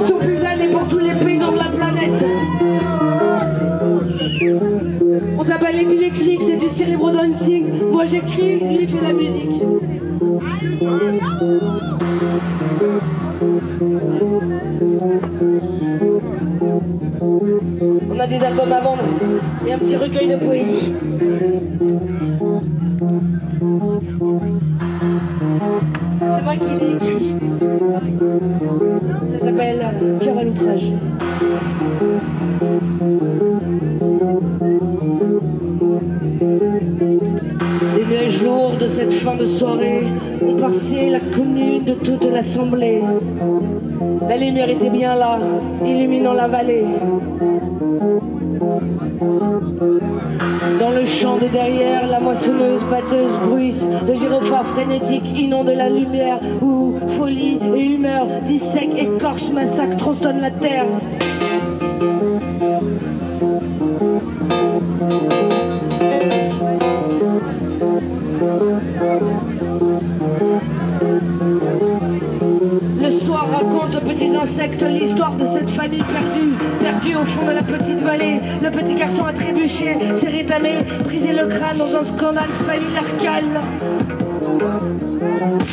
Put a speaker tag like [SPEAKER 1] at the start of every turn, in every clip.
[SPEAKER 1] Sur Pulsane et pour tous les paysans de la planète. On s'appelle Epilexique, c'est du cérébro dancing. Moi j'écris, lui il fait la musique. On a des albums à vendre et un petit recueil de poésie. C'est moi qui l'ai écrit. Ça s'appelle Cœur à l'outrage. Les nuages lourds de cette fin de soirée ont passé la commune de toute l'assemblée. La lumière était bien là, illuminant la vallée. Dans le champ de derrière, la moissonneuse batteuse bruisse. Le gyrophare frénétique inonde la lumière où folie et humeur dissèquent, écorchent, massacrent, tronçonnent la terre. Le soir raconte aux petits insectes l'histoire de cette famille perdue au fond de la petite vallée. Le petit garçon a trébuché, s'est rétamé, brisé le crâne dans un scandale familial.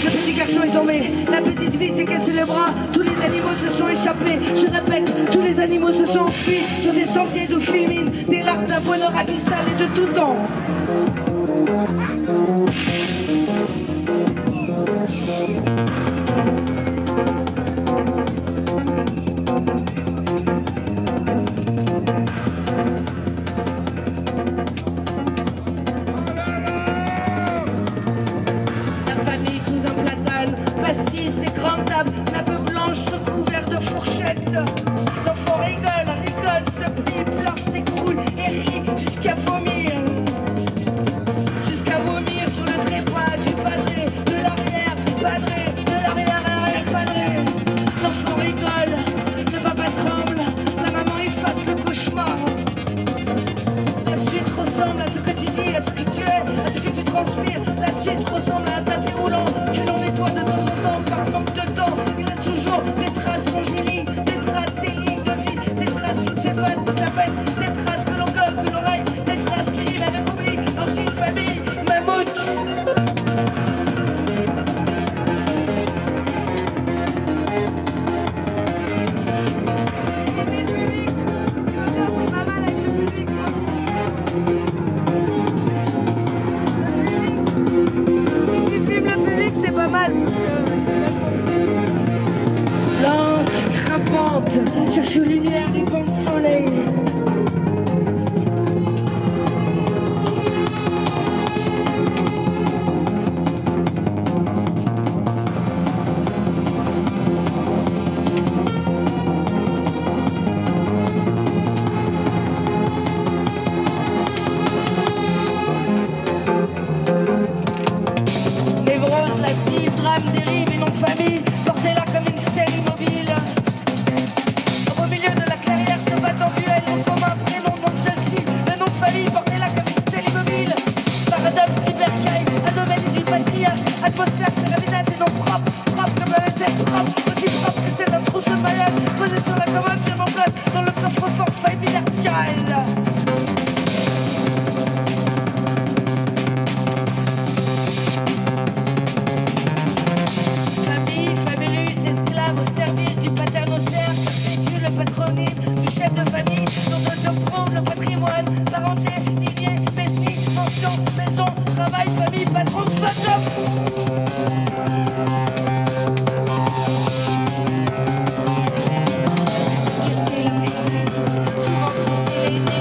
[SPEAKER 1] Le petit garçon est tombé, la petite fille s'est cassé le bras, tous les animaux se sont échappés. Je répète, tous les animaux se sont enfuis sur des sentiers d'où fulminent des larves d'un bonheur abyssal et de tout temps. Pastis et grandes tables, nappes blanches sous couvert de fourchettes. L'enfant rigole, se plie, pleure, s'écroule et rit jusqu'à vomir. Jusqu'à vomir sur le trépas du padré, de l'arrière-padré, de l'arrière-arrière-padré. L'enfant rigole, le papa tremble, la maman efface le cauchemar. La suite ressemble à ce que tu dis, à ce que tu es, à ce que tu transpires. La suite ressemble à un tapis roulant que l'on nettoie de temps en temps par manque de temps. Il reste toujours des traces congénies, des traces des lignes de vie, des traces qui s'effacent, qui s'apaisent, des traces que l'on gobe, que l'on raille, des traces qui riment avec oubli, orgie, famille, mammouth. Lente, grimpante, cherche lumière et bon soleil. Névrose, lascive, drame, dérive et nom de famille, portez-la comme une stèle immobile. Au milieu de la clairière se battent en duel, nom commun, prénom, nom de jeune fille. Le nom de famille, portez-la comme une stèle immobile. Paradoxe, cybercaille, anomalie du patriarche, atmosphère pyramidale des noms propres, propres comme la vaisselle propre, aussi propre que celle d'un trousseau de mariage, posé sur la commode, bien en place dans le coffre-fort familial. Du chef de famille, dont de prendre le patrimoine, parenté, lignée, mesnie, pension, maison, travail, famille, patron, souvent censé l'aîné,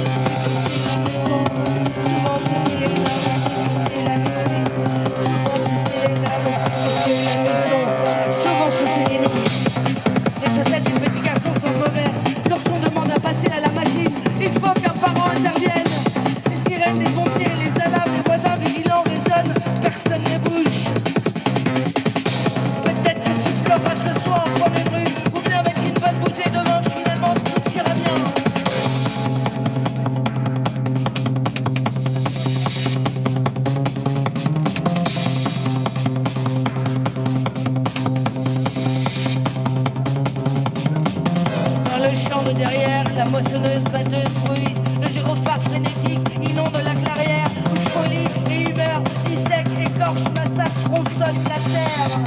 [SPEAKER 1] La moissonneuse, batteuse, bruise, le gyrophare frénétique inonde la clairière où folie et humeur dissèque, écorche, massacre, tronçonne la terre.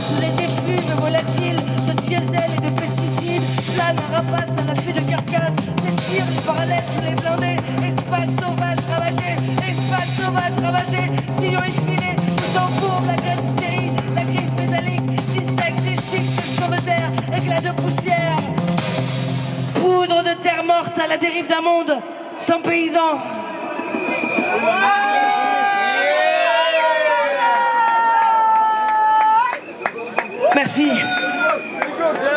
[SPEAKER 1] Sous les effluves volatiles de diesel et de pesticides, plane un rapace à l'affût de carcasses, s'étire les parallèles sous les blindés, espace sauvage ravagé, sillon effilé, sang courbe, la graine stérile, la griffe métallique, dissèque, déchique, de champs de terre, éclats de poussière. Poudre de terre morte à la dérive d'un monde sans paysans. Merci.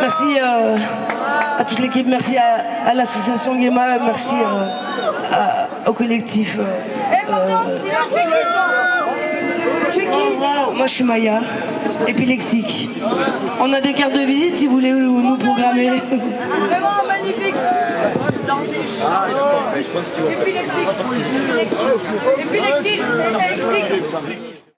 [SPEAKER 1] Merci à toute l'équipe, merci à l'association Guéma, merci au collectif. Moi je suis Maya, épilexique. On a des cartes de visite si vous voulez nous programmer.
[SPEAKER 2] Vraiment magnifique. Épilexique. Épilexique. Épilexique.